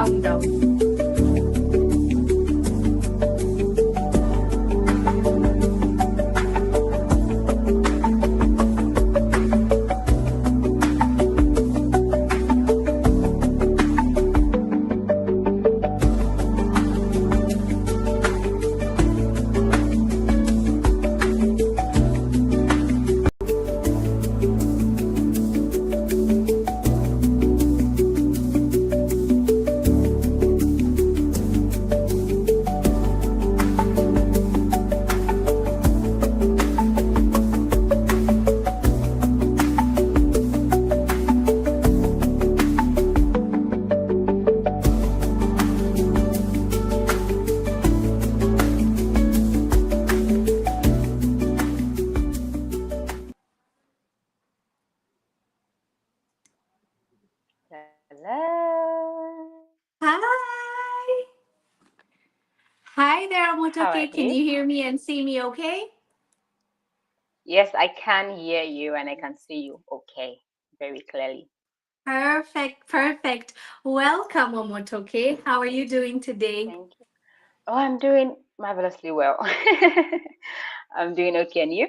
countdown. Hello. Hi. Hi there, How are Omotoke. Can you? you hear me and see me okay? Yes, I can hear you and I can see you okay, very clearly. Perfect, perfect. Welcome, Omotoke. How are you doing today? Thank you. Oh, I'm doing marvelously well. I'm doing okay, and you?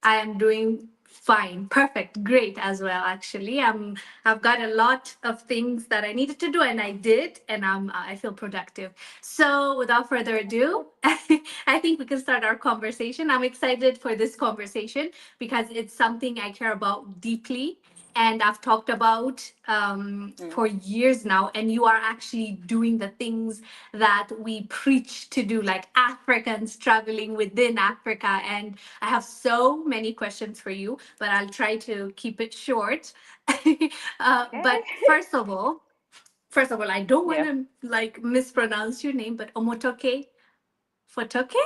I am doing fine, perfect, great as well. Actually, I've got a lot of things that I needed to do, and I did, and I feel productive. So, without further ado, I think we can start our conversation. I'm excited for this conversation because it's something I care about deeply. And I've talked about Mm. for years now, and you are actually doing the things that we preach to do, like Africans traveling within Africa. And I have so many questions for you, but I'll try to keep it short. Okay. But first of all, I don't want Yeah. to like mispronounce your name, but Omotoke Fatoke,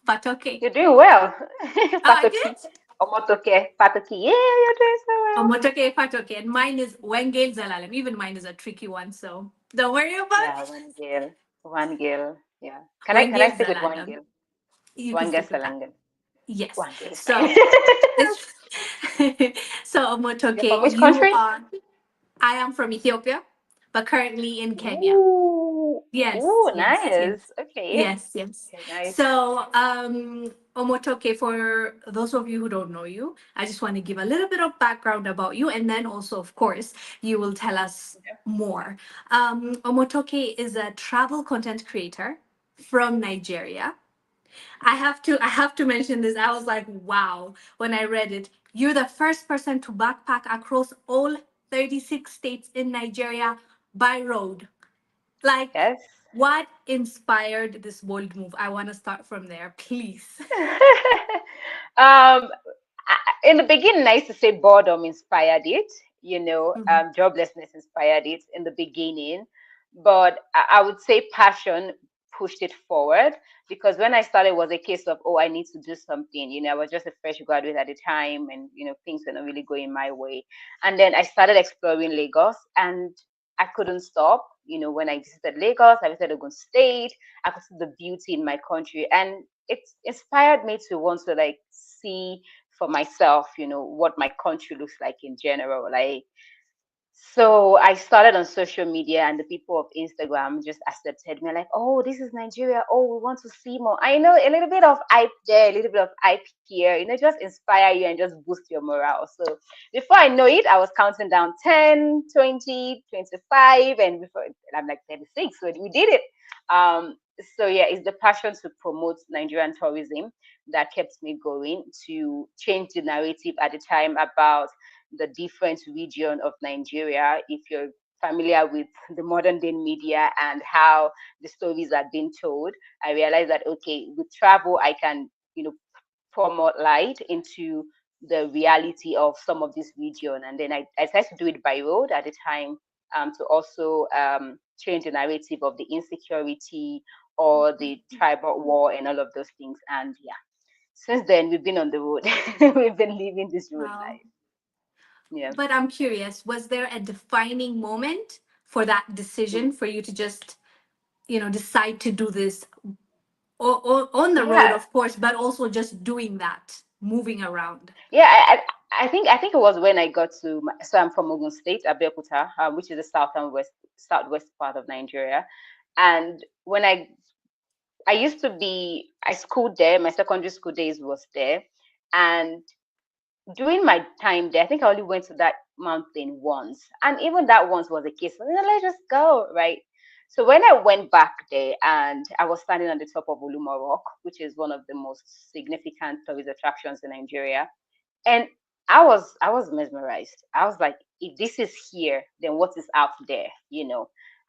Fatoke. You're doing well. Oh, I Fatoki. did. Omotoke Fatoki. Yeah, you're doing so well. Omotoke Fatoke, and mine is Wongel Zelalem. Even mine is a tricky one, so don't worry about Yeah, it. one girl. One girl. Yeah. Can I Wongel stick with one Zelalem. girl? You can One girl stick with that. Salangan. Yes. One girl is fine. So it's so You're from Omotoke, which you country? are. I am from Ethiopia, but currently in Kenya. Ooh. Yes, Ooh, yes, yes, nice. Okay. yes, yes. Okay, nice. So, Omotoke, for those of you who don't know you, I just want to give a little bit of background about you, and then also, of course, you will tell us Okay. more. Omotoke is a travel content creator from Nigeria. I have to mention this. I was like, wow, when I read it. You're the first person to backpack across all 36 states in Nigeria by road. Like, Yes. what inspired this bold move? I want to start from there, please. um, in the beginning, I used to say boredom inspired it. Mhm. Joblessness inspired it in the beginning, but I would say passion pushed it forward because when I started, it was a case of, oh, I need to do something. I was just a fresh graduate at the time, and things were not really going my way. And then I started exploring Lagos, and I couldn't stop. When I visited Lagos, I visited Ogun State. I could see the beauty in my country, and it inspired me to want to like see for myself, what my country looks like in general. Like, so I started on social media, and the people of Instagram just accepted me, like, oh, this is Nigeria. Oh, we want to see more. I know a little bit of hype there, a little bit of hype here, just inspire you and just boost your morale. So before I know it, I was counting down 10, 20, 25, and before I'm like 36. So we did it. So yeah, it's the passion to promote Nigerian tourism that kept me going, to change the narrative at the time about the different region of Nigeria. If you're familiar with the modern day media and how the stories are being told, I realized that okay, with travel, I can pour more light into the reality of some of this region. And then I tried to do it by road at the time, to also change the narrative of the insecurity or the tribal war and all of those things. And yeah, since then we've been on the road. We've been living this road Wow. life. Yeah. But I'm curious, was there a defining moment for that decision for you to just, decide to do this on the road, Yeah, of course, but also just doing that, moving around? yeah. I think it was when I got to so I'm from Ogun State, Abeokuta, which is the southwest part of Nigeria. And when I used to be I schooled there, my secondary school days was there. And during my time there, I think I only went to that mountain once. And even that once was a case of, let's just go, right? So when I went back there and I was standing on the top of Uluma Rock, which is one of the most significant tourist attractions in Nigeria, and I was mesmerized. I was like, if this is here, then what is out there?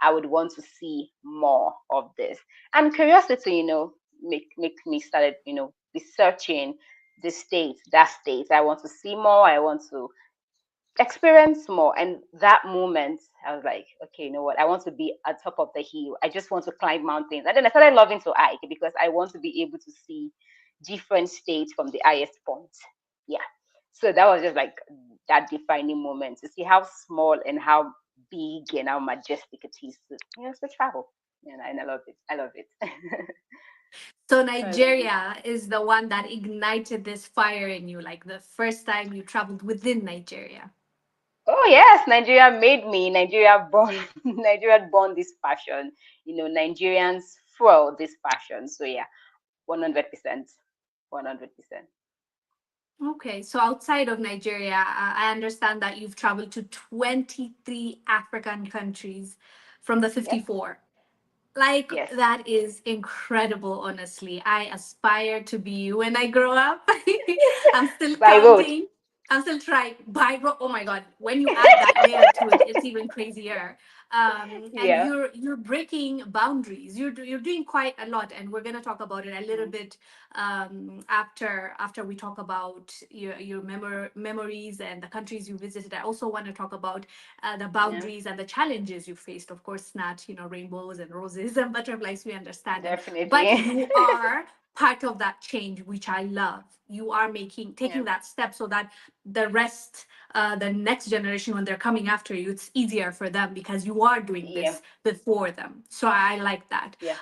I would want to see more of this. And curiosity, make me started, researching the state, that state. I want to see more. I want to experience more. And that moment, I was like, okay, you know what? I want to be at top of the hill. I just want to climb mountains. And then I started loving to hike because I want to be able to see different states from the highest point. Yeah. So that was just like that defining moment to see how small and how big and how majestic it is to travel. And I love it. I love it. So I love it. Nigeria is the one that ignited this fire in you, like the first time you traveled within Nigeria. Oh yes, Nigeria made me. Nigeria born. Nigeria born this passion. Nigerians fuel this passion. So yeah, 100%, 100%. Okay, so outside of Nigeria, I understand that you've traveled to 23 African countries from the Yep. 54. Like, Yes. that is incredible, honestly. I aspire to be you when I grow up. I'm still By road. counting. I'm still trying. Oh my God. When you add that layer to it, it's even crazier. And Yeah. you're breaking boundaries. You're doing quite a lot, and we're gonna talk about it a little Mm, bit after we talk about your memories and the countries you visited. I also want to talk about the yeah. boundaries and the challenges you faced. Of course, not rainbows and roses and butterflies. We understand it, but Definitely. you are part of that change, which I love. You are Yeah. taking that step so that the rest, the next generation, when they're coming after you, it's easier for them because you are doing Yeah. this before them. So I like that. Yeah.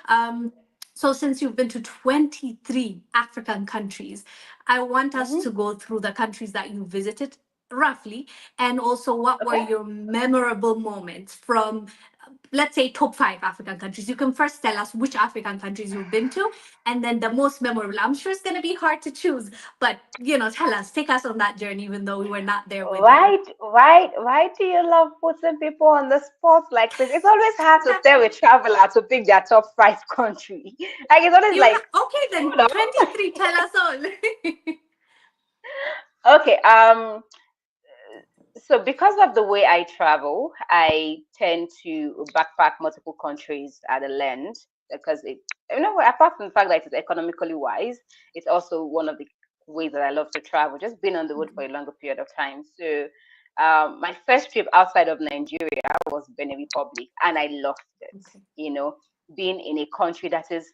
So since you've been to 23 African countries, I want us Hmm. to go through the countries that you visited roughly, and also what were Okay. your memorable moments from, let's say, top five African countries. You can first tell us which African countries you've been to, and then the most memorable. I'm sure it's going to be hard to choose, but tell us, take us on that journey, even though we were not there with you. Why do you love putting people on the spot like this? It's always hard to tell a traveler to pick their top five country. Like it's always like, Okay, then hold 23, tell us all. on. Okay. So because of the way I travel, I tend to backpack multiple countries at a length because apart from the fact that it's economically wise, it's also one of the ways that I love to travel, just being on the road for a longer period of time. So my first trip outside of Nigeria was Benin Republic, and I loved it. Okay. You know, being in a country that is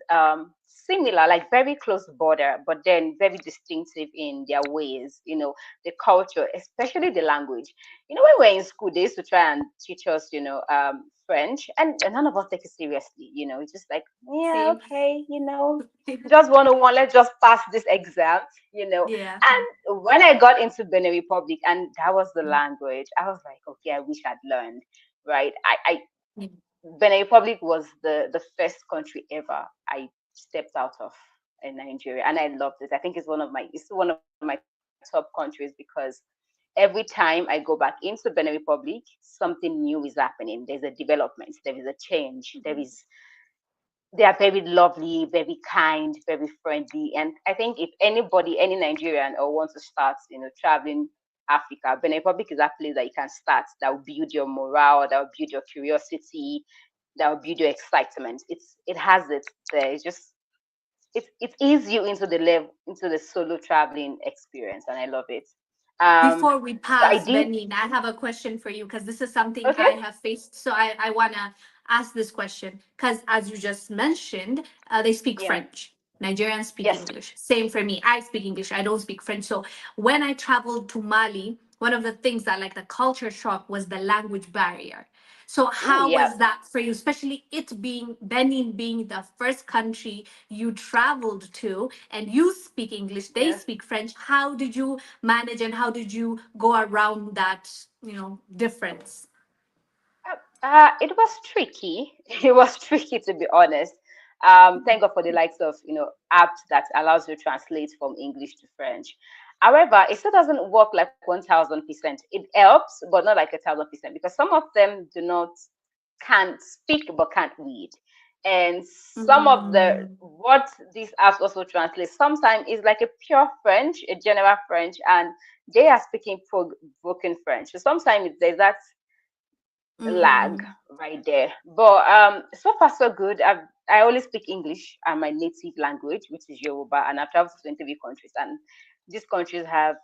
similar, like very close border, but then very distinctive in their ways. The culture, especially the language. When we were in school, they used to try and teach us, French, and none of us take it seriously. It's just like, yeah, Same. okay, just 101, let's just pass this exam, Yeah. And when I got into Benin Republic, and that was the language, I was like, okay, I wish I'd learned, right? Yeah. Benin Republic was the first country ever I stepped out of in Nigeria, and I loved it. I think it's one of my top countries because every time I go back into Benin Republic, something new is happening. There's a development, there is a change, they are very lovely, very kind, very friendly. And I think if anybody, any Nigerian or wants to start, traveling Africa, Benin Republic is a place that you can start that will build your morale, that will build your curiosity, that will build your excitement. It has it there. It eases you into the solo traveling experience, and I love it. Um, Before we so I pass, did. Benin, I have a question for you because this is something Okay. I have faced. So I want to ask this question because, as you just mentioned, they speak Yeah. French. Nigerians speak Yes. English. Same for me. I speak English. I don't speak French. So when I traveled to Mali, one of the things that, like, the culture shock was the language barrier. So Oh, how yeah. was that for you, especially it being Benin being the first country you traveled to, and you speak English, they Yeah. speak French. How did you manage, and how did you go around that, difference? It was tricky. It was tricky, to be honest. Thank God for the likes of apps that allows you to translate from English to French. However, it still doesn't work like 1,000%. It helps, but not like 1,000%, because some of them do not can't speak but can't read, and some of the Mm, what these apps also translate sometimes is like a pure French, a general French, and they are speaking broken French. So sometimes there's that lag mm, right there. But so far so good. I only speak English and my native language, which is Yoruba, and I've traveled to 23 countries, and these countries have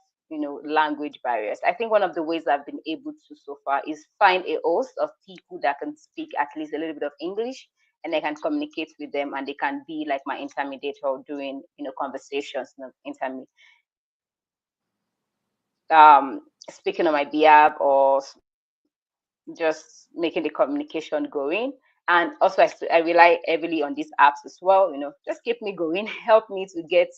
language barriers. I think one of the ways I've been able to so far is find a host of people that can speak at least a little bit of English, and I can communicate with them, and they can be like my intermediate or doing conversations, speaking on my behalf, or just making the communication going. And also, I rely heavily on these apps as well. Just keep me going, help me to get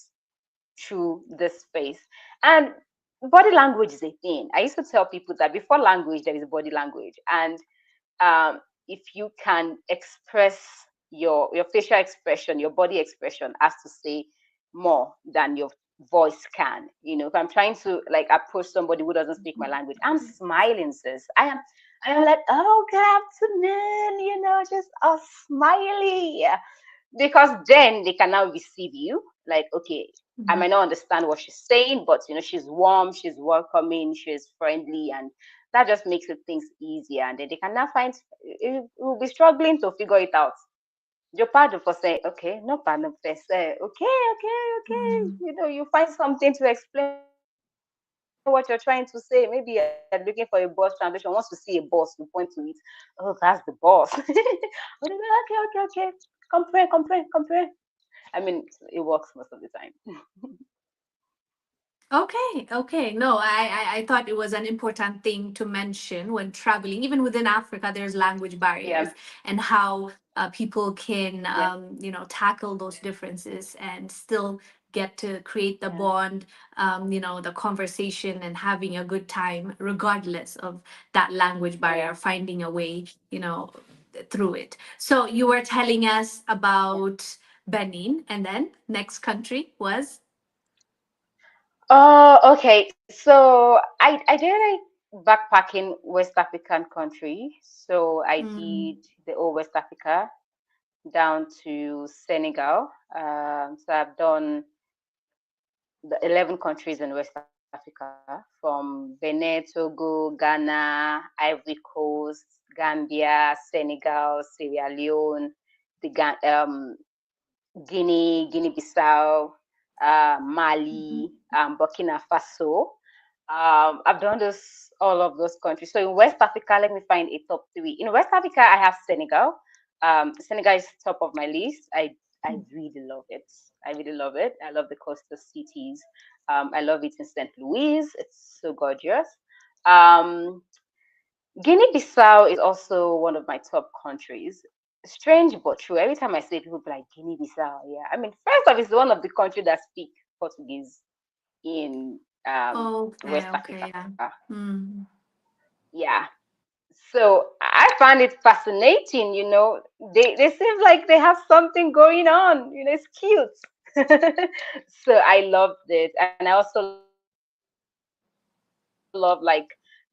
through this space. And body language is a thing. I used to tell people that before language, there is body language, and if you can express your facial expression, your body expression has to say more than your voice can. If I'm trying to like approach somebody who doesn't speak my language, I'm smiling, sis. I am like, oh, good afternoon, just all smiley, because then they can now receive you. Like, okay, I mm. might not understand what she's saying, but she's warm, she's welcoming, she's friendly, and that just makes it things easier. And then they can now find you will be struggling to figure it out. Your part of say, okay, no problem, say, okay, okay, okay. Mm. You find something to explain what you're trying to say. Maybe you're looking for a boss translation, wants to see a boss, you point to it. Oh, that's the boss. Okay, okay, okay. Compare, compare, compare. I mean, it works most of the time. Okay, okay. No, I thought it was an important thing to mention when traveling. Even within Africa, there's language Yeah, barriers, and how people can, yeah, tackle those differences and still get to create the yeah, bond, the conversation, and having a good time, regardless of that language barrier, yeah, finding a way, through it. So you were telling us yeah. about Benin, and then next country was. Oh, okay. So I did a backpacking West African country. So I did Mm, the whole West Africa down to Senegal. So I've done the 11 countries in West Africa, from Benin, Togo, Ghana, Ivory Coast, Gambia, Senegal, Sierra Leone, Guinea-Bissau, mhm, Mali, Burkina Faso. I've done this all of those countries. So in West Africa, let me find a top three. In West Africa, I have Senegal. Senegal is top of my list. I really love it. I really love it. I love the coastal cities. I love it in St. Louis. It's so gorgeous. Um, Guinea-Bissau is also one of my top countries. Strange but true. Every time I say it, people be like Guinea-Bissau. Yeah, I mean, first off, it's one of the countries that speak Portuguese in okay, West okay, Africa. yeah. Mm. Yeah. So I find it fascinating. They seem like they have something going on. It's cute. So I loved it, and I also love like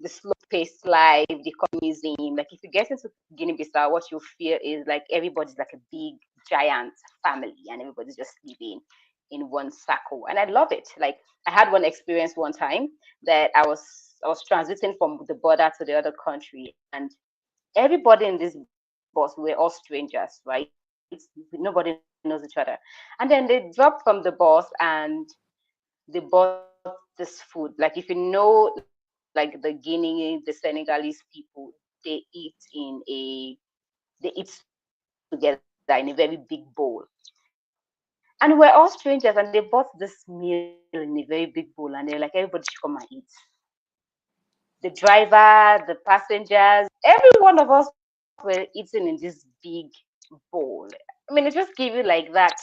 the slow paced life, the museum. Like if you get into Guinea-Bissau, what you feel is like everybody's like a big giant family, and everybody's just living in one circle. And I love it. Like I had one experience one time that I was transiting from the border to the other country, and everybody in this bus were all strangers, right? Nobody knows each other. And then they dropped from the bus and they bought this food. Like if you know, like the Guinea, the Senegalese people, they eat they eat together in a very big bowl. And we're all strangers, and they bought this meal in a very big bowl, and they're like, everybody should come and eat. the driver, the passengers, every one of us were eating in this big bowl. I mean, it just gave you like that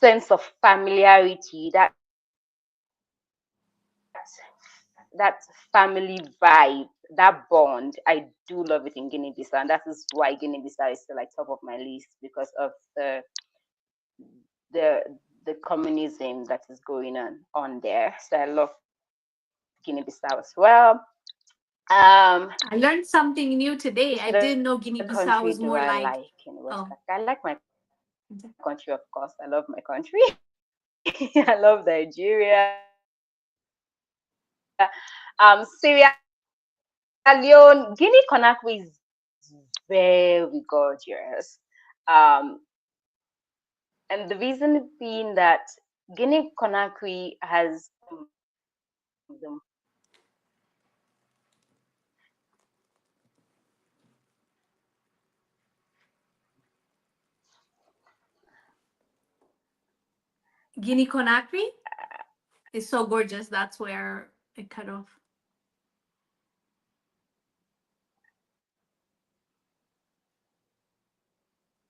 sense of familiarity, that family vibe, that bond. I do love it in Guinea-Bissau, and that is why Guinea-Bissau is still like top of my list because of the the communism that is going on there. So I love Guinea-Bissau as well. Um, I learned something new which today. I other didn't know country do Guinea-Bissau I was more like in like, West Africa? I oh, like my country, of course. I love my country. I love Nigeria. Sierra Leone, Guinea Conakry is very gorgeous. Um, and the reason being that Guinea Conakry has Guinea Conakry is so gorgeous. That's where it cut off.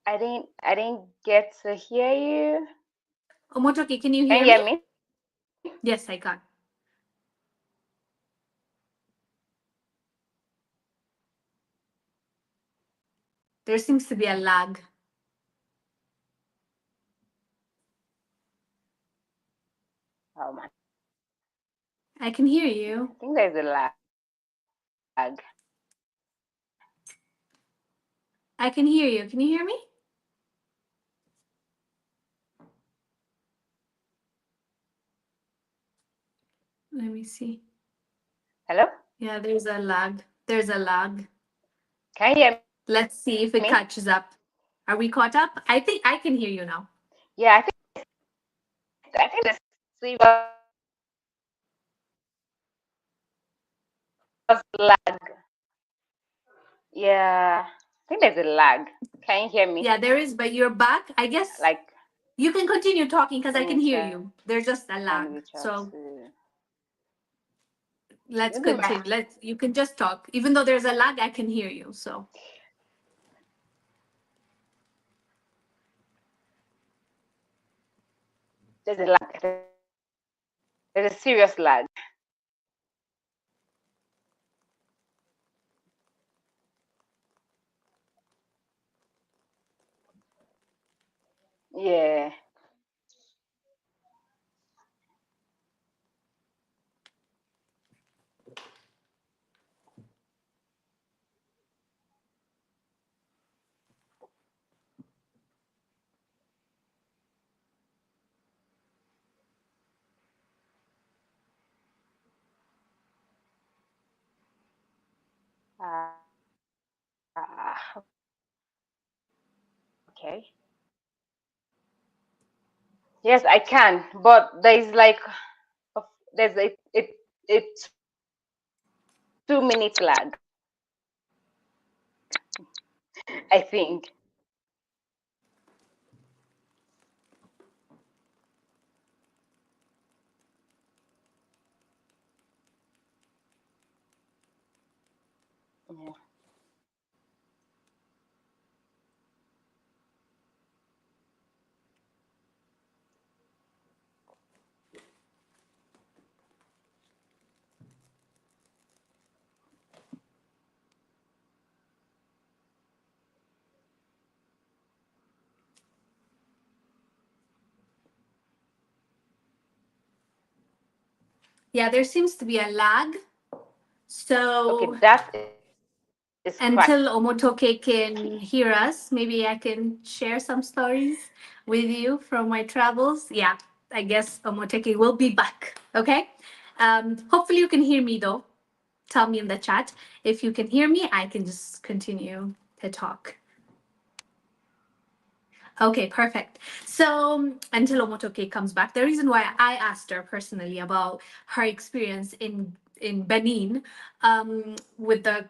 I didn't get to hear you. Omotoke, can you Can hear you me? hear me? Yes, I can. There seems to be a lag. Oh man, I can hear I you. think there's a lag. I can hear you. Can you hear me? Let me see. Hello? Yeah, there's a lag. There's a lag. Can you hear me? Let's see if it catches up. Are we caught up? I think I can hear you now. Yeah, I think the serious lag. Yeah, I think there's a lag. Can you hear me? Yeah, there is, but you're back. I guess Like, you can continue talking because let I me can hear try you. There's just a and lag. reach out So to let's maybe my continue. Let's you can just talk. Even though there's a lag, I can hear you. So there's a lag. There's a serious lag. Yeah. Okay. Yes, I can, but there's like there's a 2 minute lag. I think. Yeah. yeah, there seems to be a lag. So Okay, that is cracking. until Omotoke can hear us, maybe I can share some stories with you from my travels. Yeah, I guess Omotoke will be back. Okay. Hopefully you can hear me though. Tell me in the chat if you can hear me. I can just continue to talk. Okay, perfect. So until Omotoke comes back, the reason why I asked her personally about her experience in Benin, with the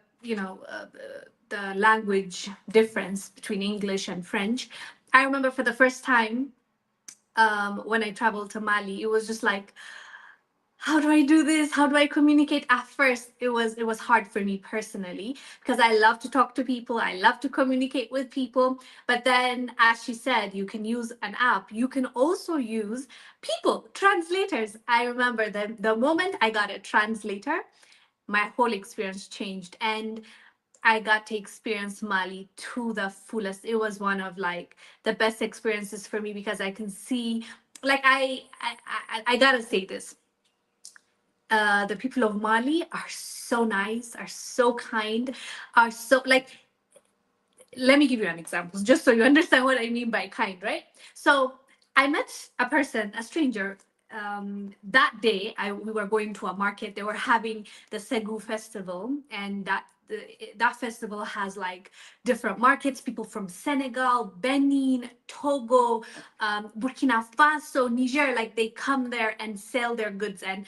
the language difference between English and French, I remember for the first time when I traveled to Mali, it was just like how do I do this? How do I communicate? At first, it was hard for me personally because I love to talk to people. I love to communicate with people. But then, as she said, you can use an app. You can also use people, translators. I remember the moment I got a translator, my whole experience changed, and I got to experience Mali to the fullest. It was one of like the best experiences for me because I can see, like I gotta say this, the people of Mali are so nice, are so kind, are so like. Let me give you an example, just so you understand what I mean by kind, right? So I met a person, a stranger. That day, we were going to a market. They were having the Segu festival, and that festival has like different markets. People from Senegal, Benin, Togo, Burkina Faso, Niger, like they come there and sell their goods, and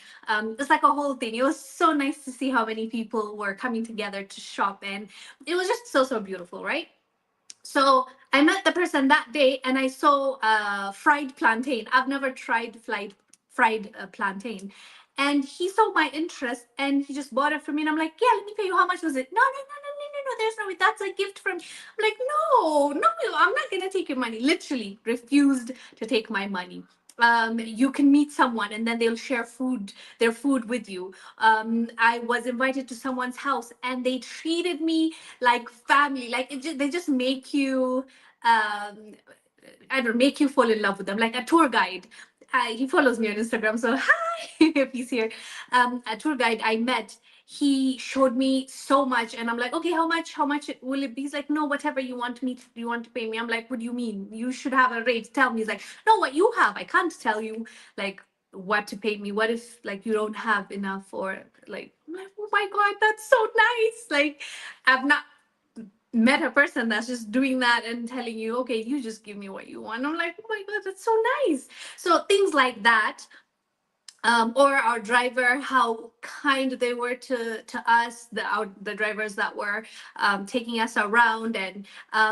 it's like a whole thing. It was so nice to see how many people were coming together to shop, and it was just so beautiful, right? So I met the person that day, and I saw fried plantain. I've never tried fried plantain. And he saw my interest and he just bought it for me. And I'm like, yeah, let me pay you. How much was it? No, no, no, no, no, no, no. There's no way. That's a gift from. I'm like, no, no, I'm not gonna take your money. Literally refused to take my money. You can meet someone and then they'll share their food with you. I was invited to someone's house and they treated me like family. Like they just make you, um, I don't know, make you fall in love with them. Like a tour guide. He follows me on Instagram, so hi if he's here. A tour guide I met. He showed me so much, and I'm like, okay, how much? How much will it be? He's like, no, whatever you want to pay me. I'm like, what do you mean? You should have a rate. Tell me. He's like, no, what you have. I can't tell you like what to pay me. What if like you don't have enough, or like, I'm like, oh my god, that's so nice. Like, I've not met a person that's just doing that and telling you, okay, you just give me what you want. I'm like, oh my god, that's so nice. So things like that. Or our driver, how kind they were to us, the drivers that were taking us around and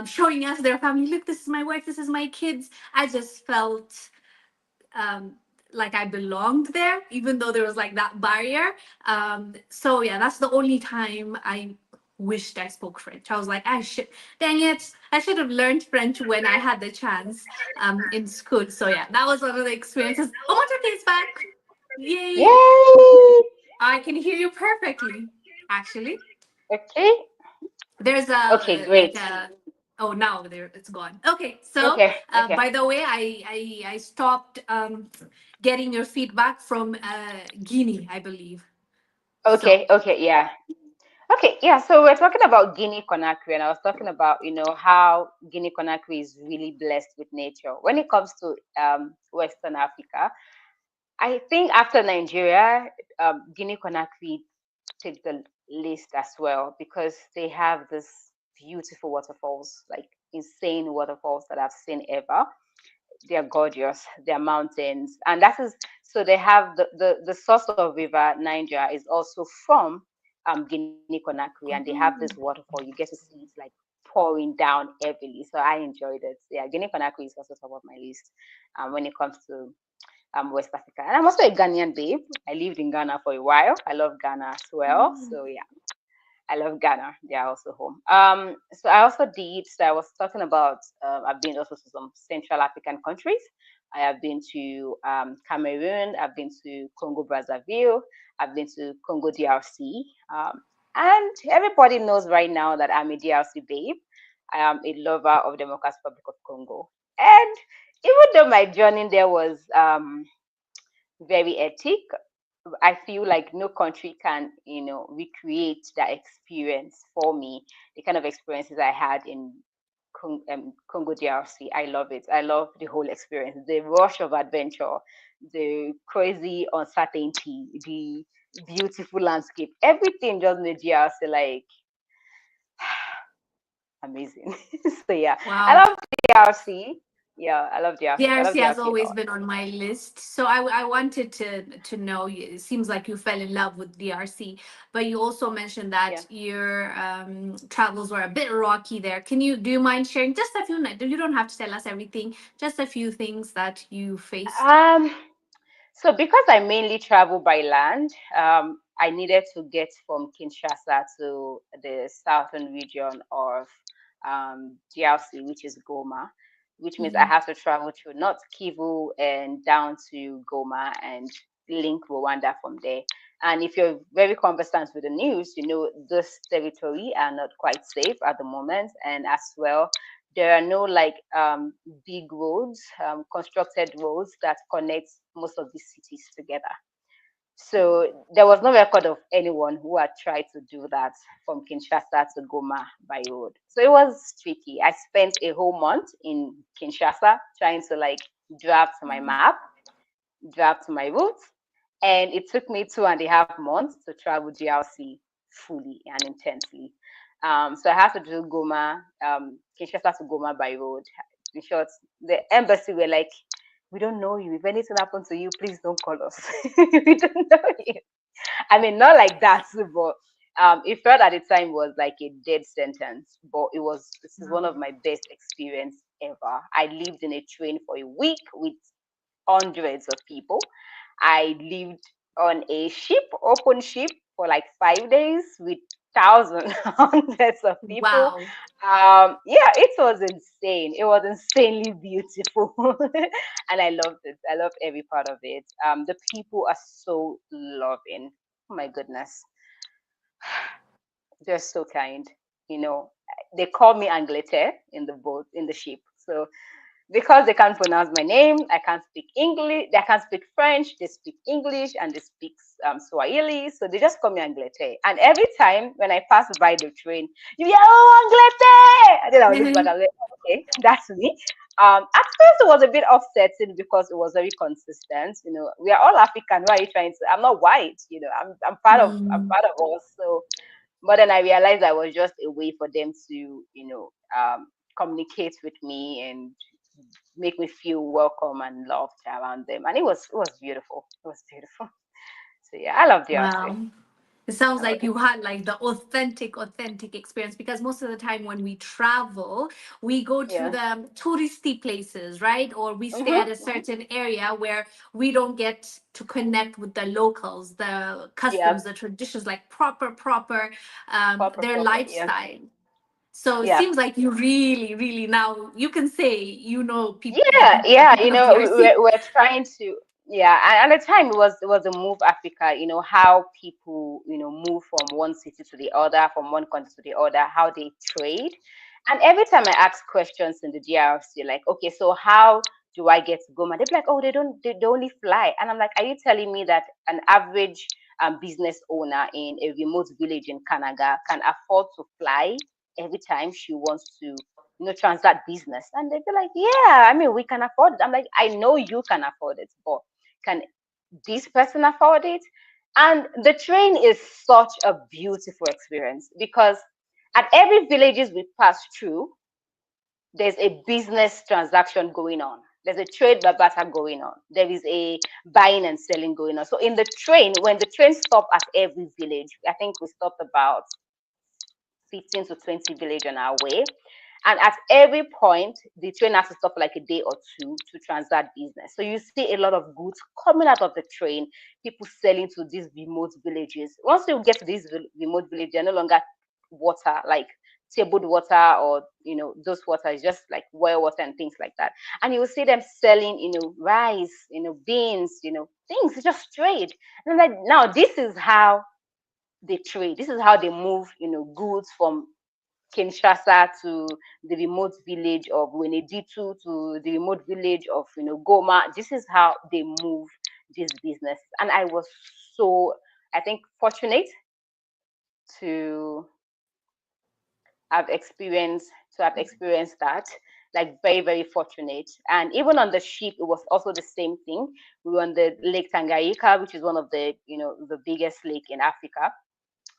showing us their family. Look, this is my wife, this is my kids. I just felt um, like I belonged there, even though there was like that barrier. So yeah, that's the only time I wished I spoke French. I was like, I should, dang it, I should have learned French when I had the chance in school. So yeah, that was one of the experiences. Omotoke is back. Yay! Yay! I can hear you perfectly, actually. Okay. There's Okay, a like great. a oh now there it's gone. Okay, so Okay, okay. by the way, I stopped getting your feedback from Guinea, I believe. So Okay, okay, yeah. Okay, yeah, so we're talking about Guinea Conakry, and I was talking about, how Guinea Conakry is really blessed with nature. When it comes to Western Africa, I think after Nigeria, Guinea Conakry take the list as well because they have this beautiful waterfalls, like insane waterfalls that I've seen ever. They're gorgeous. They're mountains, and that is so they have the source of river Niger is also from Guinea Conakry, and they have this oh, waterfall. You get to see it like pouring down heavily. So I enjoyed it. Yeah, Guinea Conakry is also top of my list when it comes to West Africa. And I'm also a Ghanaian babe. I lived in Ghana for a while. I love Ghana as well. So yeah, I love Ghana. They are also home. So I also did. So I was talking about. I've been also to some Central African countries. I have been to Cameroon. I've been to Congo Brazzaville. I've been to Congo DRC. And everybody knows right now that I'm a DRC babe. I am a lover of Democratic Republic of Congo. And even though my journey there was very hectic, I feel like no country can, recreate that experience for me. The kind of experiences I had in Congo DRC, I love it. I love the whole experience, the rush of adventure, the crazy uncertainty, the beautiful landscape, everything just made DRC like amazing. So yeah, I wow. love DRC. Yeah, I love DRC. I love DRC has DRC a always lot. been on my list. So I wanted to know. It seems like you fell in love with DRC, but you also mentioned Yeah. that your travels were a bit rocky there. Do you mind sharing just a few? You don't have to tell us everything. Just a few things that you faced. Um, So because I mainly travel by land, I needed to get from Kinshasa to the southern region of DRC, which is Goma, which means I Mhm. have to travel through North Kivu and down to Goma and link Rwanda from there. And if you're very conversant with the news, you know this territory are not quite safe at the moment, and as well there are no like big roads, constructed roads that connect most of these cities together. So there was no record of anyone who had tried to do that from Kinshasa to Goma by road. So it was tricky. I spent a whole month in Kinshasa trying to like draft my map, draft my route, and it took me 2.5 months to travel GRC fully and intensely. So I had to do Goma, Kinshasa to Goma by road. In short, the embassy were like, "We don't know you. If anything happens to you, please don't call us. We don't know you." I mean, not like that, but it felt at the time was like a dead sentence. But it was. This is one of Wow. my best experience ever. I lived in a train for a week with hundreds of people. I lived on a ship, open ship, for like 5 days with thousands, hundreds of people. Wow. Yeah, it was insane. It was insanely beautiful, and I loved it. I loved every part of it. The people are so loving. Oh my goodness, they're so kind. You know, they call me Angleterre in the boat in the ship. So because they can't pronounce my name, I can't speak English, I can't speak French, they speak English and they speak Swahili, so they just call me Anglete. And every time when I pass by the train, you yell, "Oh, Anglete!" And then I'll look back and say, "Okay, that's me." At first, it was a bit upsetting because it was very consistent. You know, we are all African. Why are you trying to? I'm not white. You know, I'm Mm. part of us. So but then I realized I was just a way for them to, communicate with me and make me feel welcome and loved around them. And it was beautiful. It was beautiful. So yeah, I love DRC. Wow. It sounds I love like it. you had like the authentic experience because most of the time when we travel, we go to Yeah. the touristy places, right? Or we stay Hmm. at a Hmm. certain area where we don't get to connect with the locals, the Yeah. customs, the traditions, like proper, Proper, their proper. Yeah. lifestyle. So it Yeah. seems like you really now you can say you know Yeah, the yeah, people of DRC. we're trying to, yeah, and at the time it was a move Africa, how people, move from one city to the other, from one country to the other, how they trade. And every time I ask questions in the DRC, like, okay, so how do I get to Goma? They're like, oh, they only fly. And I'm like, are you telling me that an average business owner in a remote village in Canada can afford to fly every time she wants to transact business? And they'd be like, yeah, I mean, we can afford it. I'm like, I know you can afford it, but can this person afford it? And the train is such a beautiful experience because at every villages we pass through, there's a business transaction going on. There's a trade by barter going on. There is a buying and selling going on. So in the train, when the train stops at every village, I think we stopped about 15 to 20 village on our way. And at every point, the train has to stop for like a day or two to transact business. So you see a lot of goods coming out of the train, people selling to these remote villages. Once you get to these remote villages, they're no longer water, like tabled water or, those water is just like well water and things like that. And you will see them selling, rice, beans, things just trade. And I'm like, now this is how they trade. This is how they move, goods from Kinshasa to the remote village of Weneditu to the remote village of Goma. This is how they move this business, and I was so, I think, fortunate to have experienced that. Like very fortunate. And even on the ship, it was also the same thing. We were on the Lake Tanganyika, which is one of the the biggest lake in Africa.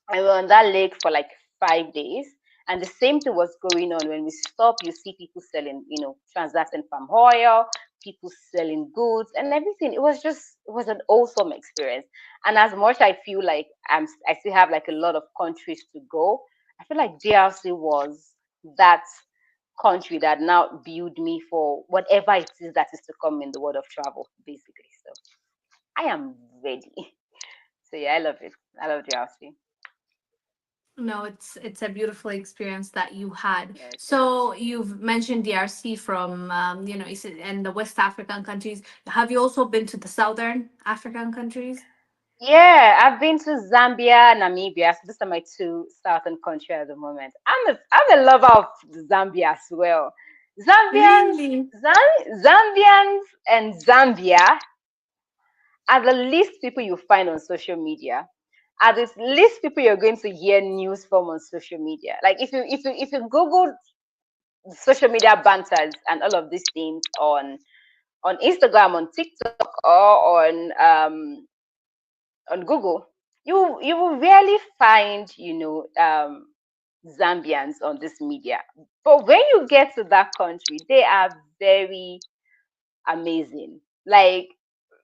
I was on that lake for like 5 days. And the same thing was going on. When we stop, you see people selling, transacting palm oil, people selling goods and everything. It was an awesome experience. And as much I feel like I still have like a lot of countries to go, I feel like DRC was that country that now build me for whatever it is that is to come in the world of travel, basically. So I am ready. So yeah, I love it. I love DRC. No, it's a beautiful experience that you had. Yeah, it is. So you've mentioned DRC from and the West African countries. Have you also been to the Southern African countries? Yeah, I've been to Zambia, Namibia. So these are my two southern countries at the moment. I'm a lover of Zambia as well. Zambians, Really? Zambians and Zambia are the least people you find on social media. Are the least people you're going to hear news from on social media. Like if you Google social media banters and all of these things on Instagram, on TikTok, or on Google, you will rarely find Zambians on this media. But when you get to that country, they are very amazing. Like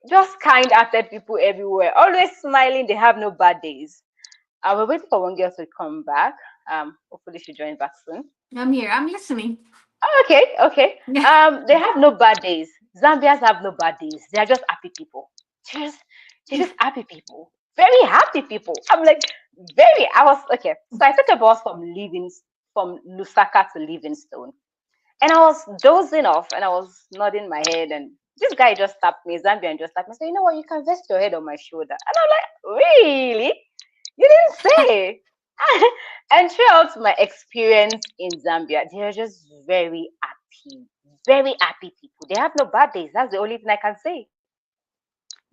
just kind-hearted people everywhere, always smiling. They have no bad days. We're waiting for one girl to come back. Hopefully she joins back soon. I'm here. I'm listening. Oh, okay, okay. Yeah. They have no bad days. Zambians have no bad days. They are just happy people. Just, they're just happy people. Very happy people. I'm like, very. I was okay. So I took a bus from Lusaka to Livingstone, and I was dozing off, and I was nodding my head, and this guy just tapped me, Zambian just tapped me, said, "You know what? You can rest your head on my shoulder." And I'm like, "Really? You didn't say?" And throughout my experience in Zambia, they're just very happy people. They have no bad days. That's the only thing I can say.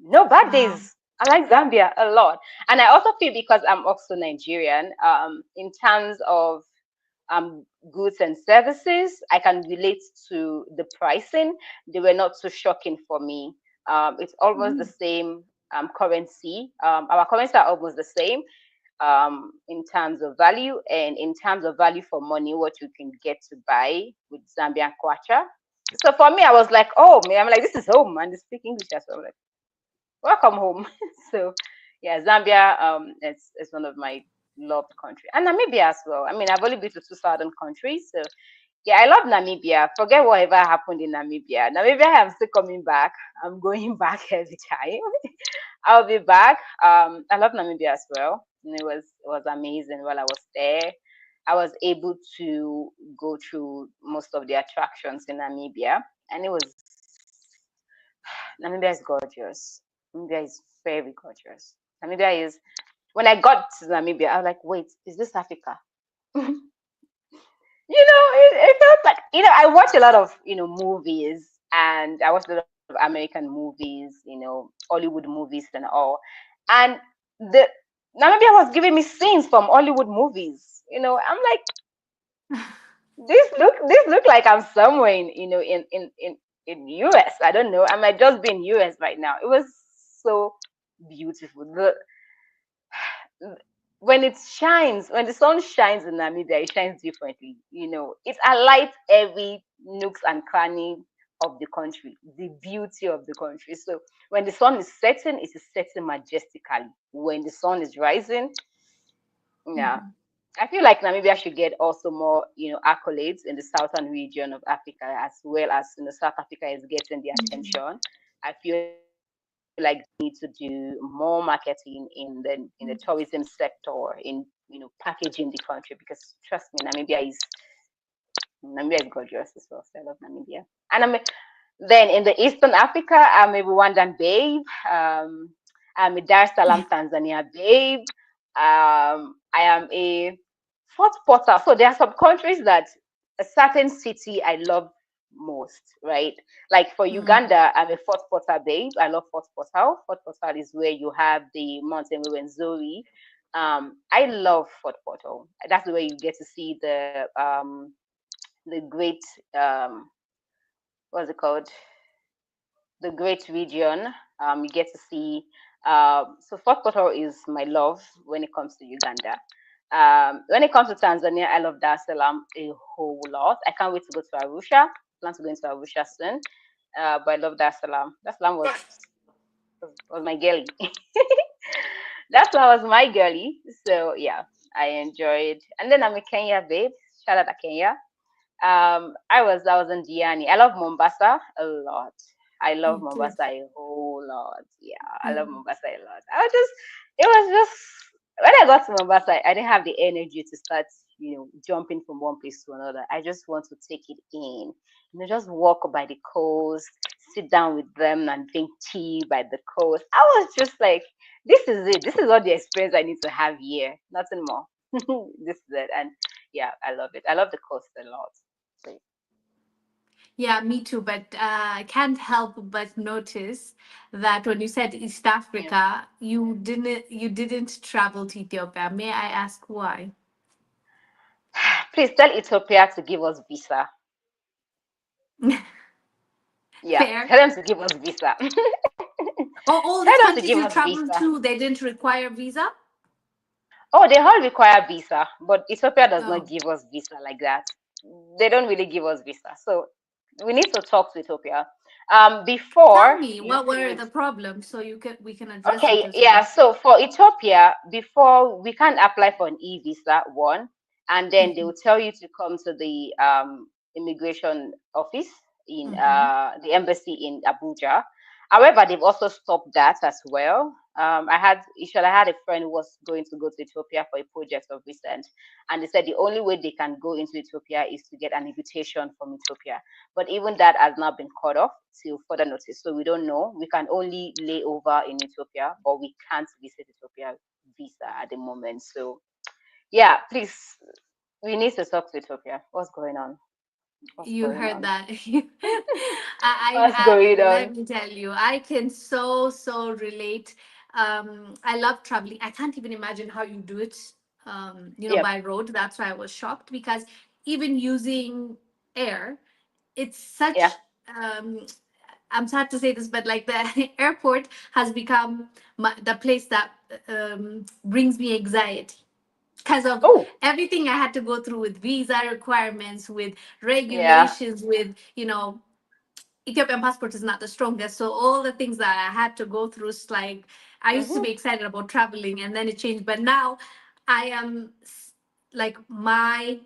No bad Wow. days. I like Zambia a lot. And I also feel because I'm also Nigerian, in terms of goods and services, I can relate to the pricing. They were not so shocking for me. It's almost the Mm. same currency. Our currency are almost the same in terms of value, and in terms of value for money, what you can get to buy with Zambian kwacha. So for me, I was like, oh man, I'm like, this is home, and they speak English as well. I'm like, welcome home. So yeah, Zambia is one of my loved country, and Namibia as well. I mean, I've only been to two southern countries, so yeah, I love Namibia. Forget whatever happened in Namibia. Namibia, I'm still coming back. I'm going back every time. I'll be back. I love Namibia as well. And it was amazing while I was there. I was able to go through most of the attractions in Namibia, and it was Namibia is gorgeous. Namibia is very gorgeous. Namibia is. When I got to Namibia, I was like, wait, is this Africa? It felt like, I watch a lot of movies, and I watch a lot of American movies, Hollywood movies and all, and the Namibia was giving me scenes from Hollywood movies. I'm like, this look like I'm somewhere in US. I don't know. I might just be in US right now. It was so beautiful. When it shines, when the sun shines in Namibia, it shines differently. It highlights every nooks and cranny of the country, the beauty of the country. So when the sun is setting, it is setting majestically. When the sun is rising, yeah, Mhm. I feel like Namibia should get also more, accolades in the southern region of Africa, as well as South Africa is getting the Mhm. attention. I feel like they need to do more marketing in the tourism sector, in packaging the country, because trust me, Namibia is gorgeous as well. So I love Namibia, and then in the Eastern Africa, I'm a Rwandan babe. I'm a Dar es Salaam Tanzania babe. I am a Fort Portal. So there are some countries that a certain city I love most, right? Like for Mm. Uganda, I'm a Fort Portal babe. I love Fort Portal. Fort Portal is where you have the mountain Rwenzori. I love Fort Portal. That's where you get to see the great what's it called? The great region. You get to see. So Fort Portal is my love when it comes to Uganda. When it comes to Tanzania, I love Dar es Salaam a whole lot. I can't wait to go to Arusha. Plan to go into Arusha soon. But I love Dar es Salaam. Dar es Salaam was my girlie. That's why was my girlie. So yeah, I enjoyed. And then I'm a Kenya babe. Shout out to Kenya. I was in Diani. I love Mombasa a lot. I love Me too. Mombasa a whole lot. Yeah, I love Mombasa a lot. It was just, when I got to Mombasa, I didn't have the energy to start, jumping from one place to another. I just want to take it in, just walk by the coast, sit down with them and drink tea by the coast. I was just like, this is it. This is all the experience I need to have here. Nothing more. This is it. And yeah, I love it. I love the coast a lot. So, Yeah, me too. But I can't help but notice that when you said East yeah. Africa, you didn't travel to Ethiopia. May I ask why? Please tell Ethiopia to give us visa. Yeah, Fair. tell them to give us visa. All Tell these them to countries give you us traveled visa. to, they didn't require visa. Oh, they all require visa, but Ethiopia does not Oh, give us visa like that. They don't really give us visa. So we need to talk to Ethiopia. tell Before me you what see were with the problems so we can address it Okay, as yeah. well. So for Ethiopia, before we can apply for an e-visa, one, and then they Mm-hmm. will tell you to come to the immigration office in Mm-hmm. the embassy in Abuja. However, they've also stopped that as well. I had a friend who was going to go to Ethiopia for a project of recent, and they said the only way they can go into Ethiopia is to get an invitation from Ethiopia. But even that has not been cut off till further notice. So we don't know. We can only lay over in Ethiopia, but we can't visit Ethiopia visa at the moment. So yeah, please, we need to talk to Ethiopia. What's going on? What's You going heard on? that. I What's going let on? me tell you, I can so relate. I love traveling. I can't even imagine how you do it, Yep. by road. That's why I was shocked because even using air, it's Yeah. such, um, I'm sad to say this, but like the airport has become the place that brings me anxiety because of Oh, everything I had to go through with visa requirements, with yeah. regulations, with, Ethiopian passport is not the strongest. So all the things that I had to go through, it's like I used to Mm-hmm. be excited about traveling and then it changed. But now I am like my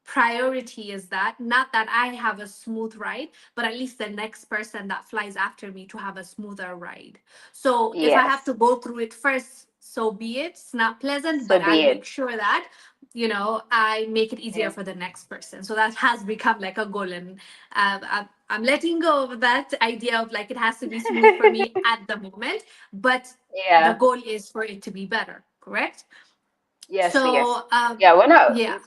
priority is that not that I have a smooth ride, but at least the next person that flies after me to have a smoother ride. So if I have Yes. to go through it first, so be it. It's not pleasant, So but be I'll make it. sure that I make it easier Yeah. for the next person. So that has become like a goal, and I'm letting go of that idea of like it has to be smooth for me at the moment, but the Yeah. goal is for it to be better. Correct? Yes. Yes. So Yeah. yeah,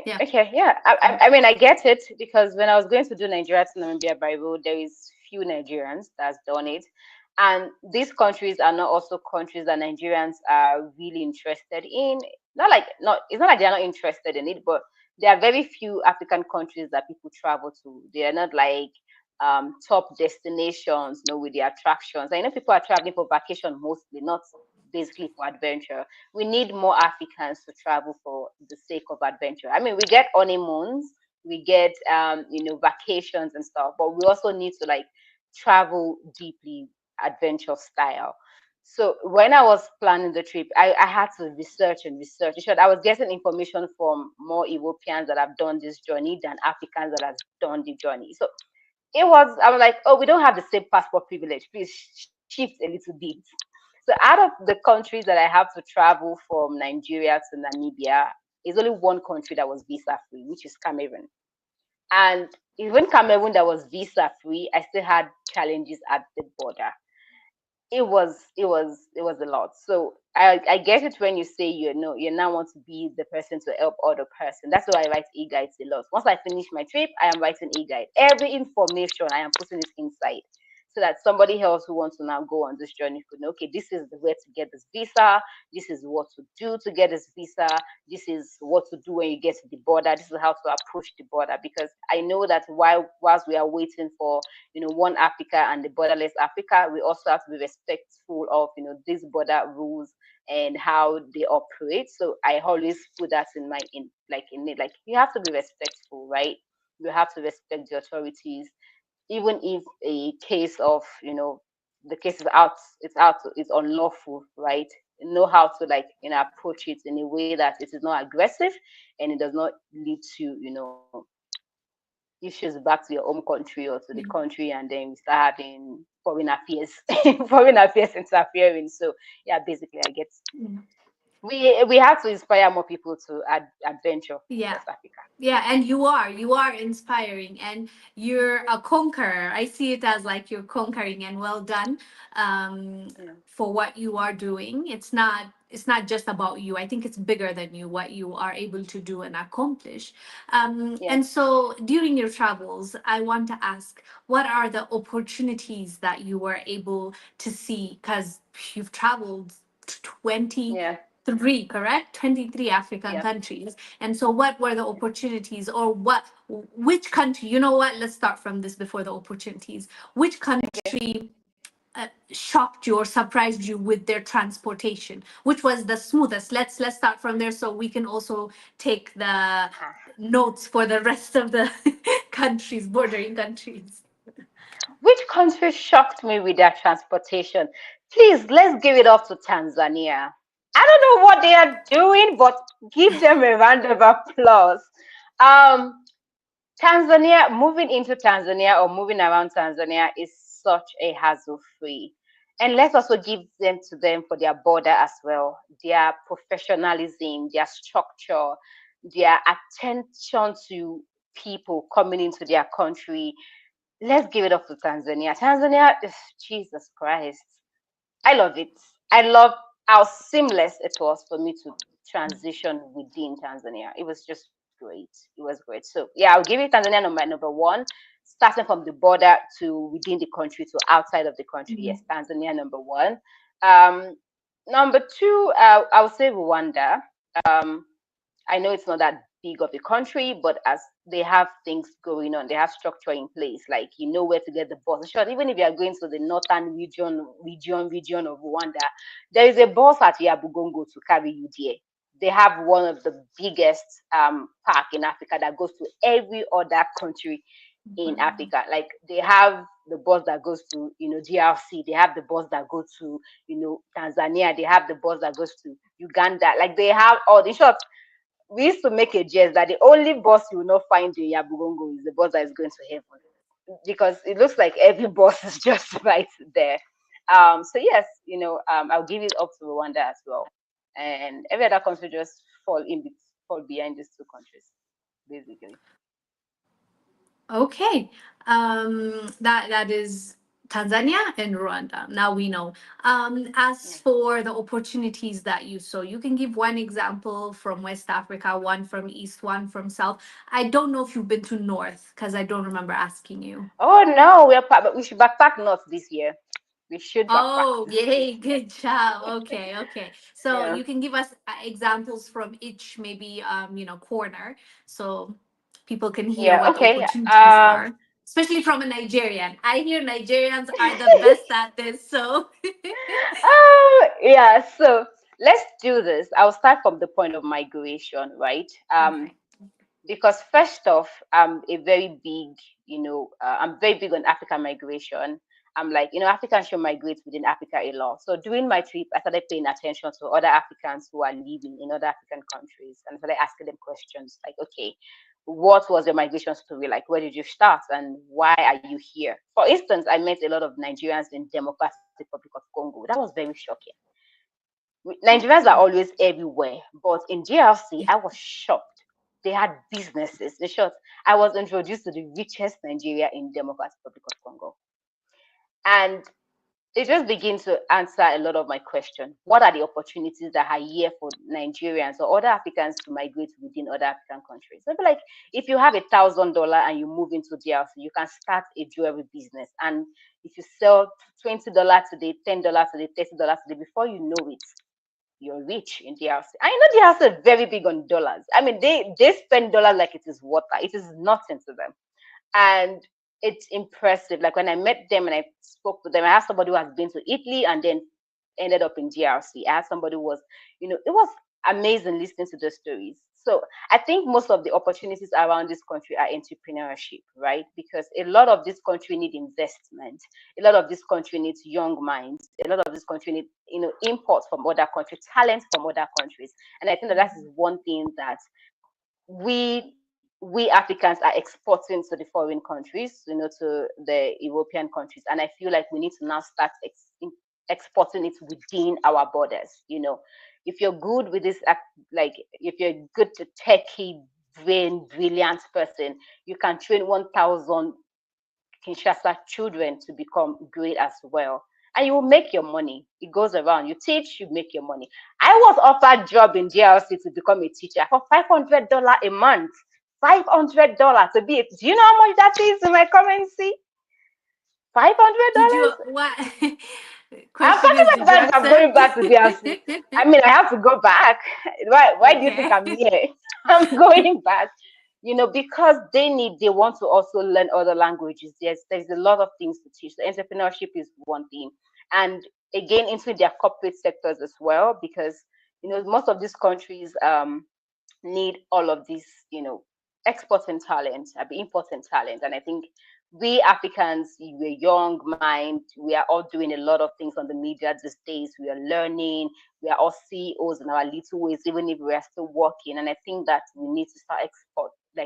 yeah. Okay, yeah. I mean, I get it because when I was going to do Nigeria to Namibia by road, there is few Nigerians that's done it, and these countries are not also countries that Nigerians are really interested in. Not it's not like they're not interested in it, but there are very few African countries that people travel to. They are not like top destinations, with the attractions. I know people are traveling for vacation mostly, not basically for adventure. We need more Africans to travel for the sake of adventure. I mean, we get honeymoons, we get vacations and stuff, but we also need to like travel deeply, adventure style. So when I was planning the trip, I had to research and research. In short, I was getting information from more Europeans that have done this journey than Africans that have done the journey. So I was like, oh, we don't have the same passport privilege. Please shift a little bit. So out of the countries that I have to travel from Nigeria to Namibia, is only one country that was visa free, which is Cameroon. And even Cameroon that was visa free, I still had challenges at the border. It was a lot. So I get it when you say you now want to be the person to help other person. That's why I write e-guides a lot. Once I finish my trip, I am writing e-guide. Every information I am putting it inside, so that somebody else who wants to now go on this journey could know, okay, this is the way to get this visa, this is what to do to get this visa, this is what to do when you get to the border, this is how to approach the border. Because I know that whilst we are waiting for one Africa and the borderless Africa, we also have to be respectful of these border rules and how they operate. So I always put that in it, like you have to be respectful, right? You have to respect the authorities, even if a case of the case is it's unlawful, right? Know how to like approach it in a way that it is not aggressive and it does not lead to issues back to your home country or to the Mm. country, and then we start having foreign affairs, foreign affairs interfering. So yeah, basically, I get Mm. we have to inspire more people to adventure Yeah. West Africa. Yeah, and you are inspiring, and you're a conqueror. I see it as like you're conquering, and well done, Yeah, for what you are doing. It's not just about you. I think it's bigger than you, what you are able to do and accomplish. yeah, And so during your travels, I want to ask, what are the opportunities that you were able to see? Because you've traveled to yeah, 23, correct? 23 African yeah. countries. And so what were the opportunities, or which country, you know what, let's start from this before the opportunities. Which Okay. country shocked you or surprised you with their transportation? Which was the smoothest? Let's start from there so we can also take the Ah. notes for the rest of the countries, bordering countries. Which country shocked me with their transportation? Please, let's give it up to Tanzania. I don't know what they are doing, but give them a round of applause. Um, Tanzania, moving into Tanzania or moving around Tanzania is such a hassle free. And let's also give them to them for their border as well. Their professionalism, their structure, their attention to people coming into their country. Let's give it up to Tanzania. Tanzania, Jesus Christ. I love it. I love how seamless it was for me to transition within Tanzania. It was just great. It was great. So yeah, I'll give you Tanzania number one, starting from the border to within the country to outside of the country. Yes, Mhm. Tanzania number one. Number two, I would say Rwanda. Um, I know it's not that big of a country, but as they have things going on, they have structure in place. Like you know where to get the bus. Sure, even if you are going to the northern region of Rwanda, there is a bus at Yabugongo to carry you there. They have one of the biggest park in Africa that goes to every other country in Wow. Africa. Like they have the bus that goes to DRC, they have the bus that goes to Tanzania, they have the bus that goes to Uganda. Like they have all the short. We used to make a jest that the only bus you will not find in Yabugongo is the bus that is going to heaven, because it looks like every bus is just right there. So yes, I'll give it up to Rwanda as well, and every other country just fall behind these two countries, basically. Okay. That is Tanzania and Rwanda. Now we know. As Yeah. for the opportunities that you saw, you can give one example from West Africa, one from East, one from South. I don't know if you've been to North because I don't remember asking you. Oh no, but we should backpack north this year. We should backpack Oh, this yay, year. good job. Okay, okay. So Yeah. you can give us examples from each maybe corner so people can hear Yeah. what the Okay. opportunities are. Especially from a Nigerian. I hear Nigerians are the best at this, so Yeah, so let's do this. I'll start from the point of migration, right? okay. Because first off, I'm very big on African migration. I'm like, Africans should migrate within Africa a lot. So during my trip, I started paying attention to other Africans who are living in other African countries, and started asking them questions like, okay, what was your migration story like? Where did you start, and why are you here? For instance, I met a lot of Nigerians in Democratic Republic of Congo. That was very shocking. Nigerians are Okay. always everywhere, but in DRC, I was shocked. They had businesses. In short, I was introduced to the richest Nigeria in Democratic Republic of Congo. And it just begins to answer a lot of my question. What are the opportunities that are here for Nigerians or other Africans to migrate within other African countries? So I feel like if you have $1,000 and you move into DRC, you can start a jewelry business. And if you sell $20 today, $10 today, $30 today, before you know it, you're rich in DRC. I know DRC are very big on dollars. I mean, they spend dollars like it is water. It is nothing to them, and it's impressive. Like when I met them and I spoke to them, I had somebody who has been to Italy and then ended up in DRC. I had somebody who was, it was amazing listening to the stories. So I think most of the opportunities around this country are entrepreneurship, right? Because a lot of this country need investment. A lot of this country needs young minds. A lot of this country need, imports from other countries, talent from other countries. And I think that that is one thing that we we Africans are exporting to the foreign countries, to the European countries. And I feel like we need to now start exporting it within our borders. If you're good with this, like if you're good to techie, brain, brilliant person, you can train 1,000 Kinshasa children to become great as well. And you will make your money. It goes around. You teach, you make your money. I was offered a job in GLC to become a teacher for $500 a month. $500 to be. Do you know how much that is in my currency? Did you $500. what? I'm Question packing is, my did you bags. I'm going accept? back to DRC. I mean, I have to go back. Why do you think Okay. I'm here? I'm going back. Because they want to also learn other languages. There's a lot of things to teach. The entrepreneurship is one thing, and again into their corporate sectors as well, because most of these countries need all of these, exporting talent, importing talent. And I think we Africans, we're young mind, we are all doing a lot of things on the media these days. We are learning, we are all CEOs in our little ways, even if we are still working. And I think that we need to start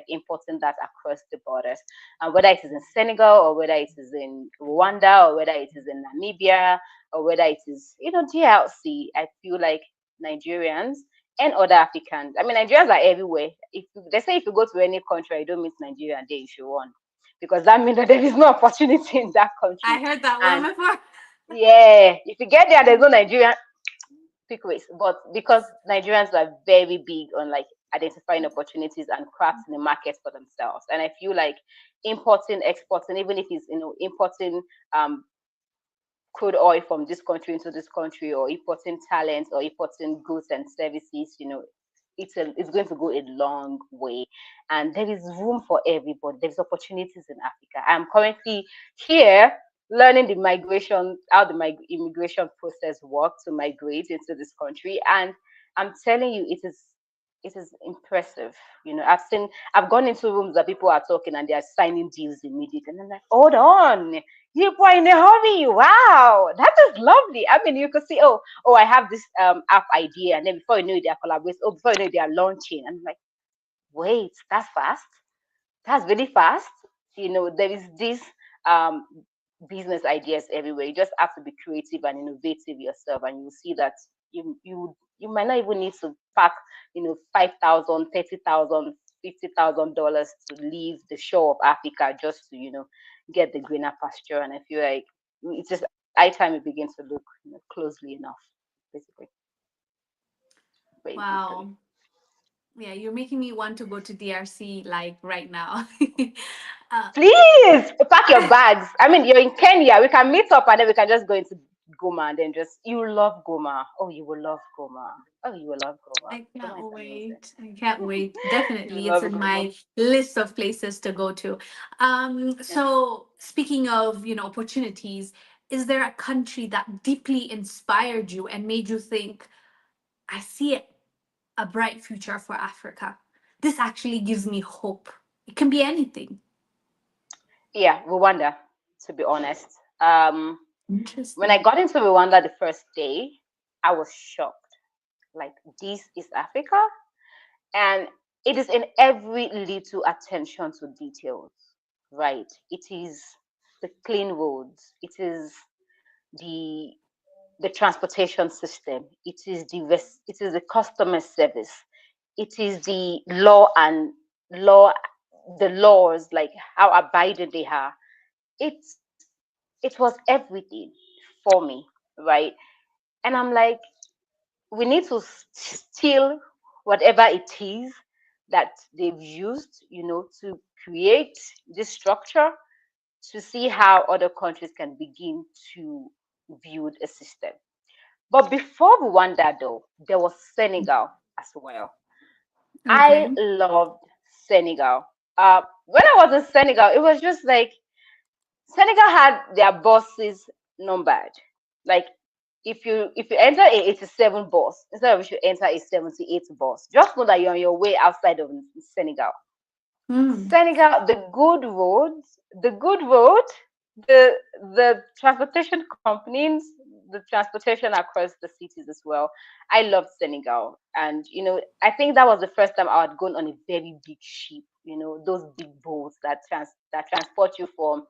importing that across the borders. And whether it is in Senegal, or whether it is in Rwanda, or whether it is in Namibia, or whether it is, DRC, I feel like Nigerians and other Africans. I mean, Nigerians are everywhere. If they say if you go to any country, you don't meet Nigerian, there you should run, because that means that there is no opportunity in that I country. heard that one And before. yeah, if you get there, there's no Nigerian. Pick ways. But because Nigerians are very big on like identifying opportunities and crafting the market for themselves, and I feel like importing, exporting, even if it's importing crude oil from this country into this country, or importing talent, or importing goods and services, it's going to go a long way. And there is room for everybody. There's opportunities in Africa. I'm currently here learning how the immigration process works to migrate into this country. And I'm telling you, it is impressive. I've gone into rooms that people are talking and they are signing deals immediately. And I'm like, hold on, you are in a hurry. Wow, that is lovely. I mean, you could see, I have this app idea, and then before you know it, they are collaborating. Oh, before you know it, they are launching. And I'm like, wait, that's fast. That's really fast. There is this um business ideas everywhere. You just have to be creative and innovative yourself, and you'll see that you might not even need to pack, 5,000, 30,000, $50,000 to leave the shore of Africa just to, get the greener pasture. And I feel like it's just high time we begin to look, closely enough, basically, basically. Wow. Yeah, you're making me want to go to DRC like right now. uh, Please pack your bags. I mean, you're in Kenya. We can meet up and then we can just go into Goma, and then you love Goma. Oh, you will love Goma. Oh, you will love Goma. I Goma can't is amazing. wait. I can't wait. You will Definitely, it's love in Goma. my list of places to go to. Yeah. So speaking of, opportunities, is there a country that deeply inspired you and made you think, I see a bright future for Africa? This actually gives me hope. It can be anything. Yeah, Rwanda, to be honest. Um, when I Interesting. got into Rwanda the first day, I was shocked. Like, this is Africa? And it is in every little attention to details, right? It is the clean roads. It is the the transportation system. It is the customer service. It is law the laws, like how abided they are. It was everything for me, right? And I'm like, we need to steal whatever it is that they've used, to create this structure, to see how other countries can begin to build a system. But before Rwanda, though, there was Senegal as well. I Okay. loved Senegal. When I was in Senegal, it was just like Senegal had their buses numbered. Like, if you enter a 87 bus, instead of you should enter a 78 bus, just know that you're on your way outside of Senegal. Hmm. Senegal, the good road, the transportation companies, the transportation across the cities as well. I loved Senegal, and I think that was the first time I had gone on a very big ship. Those big boats that transport you from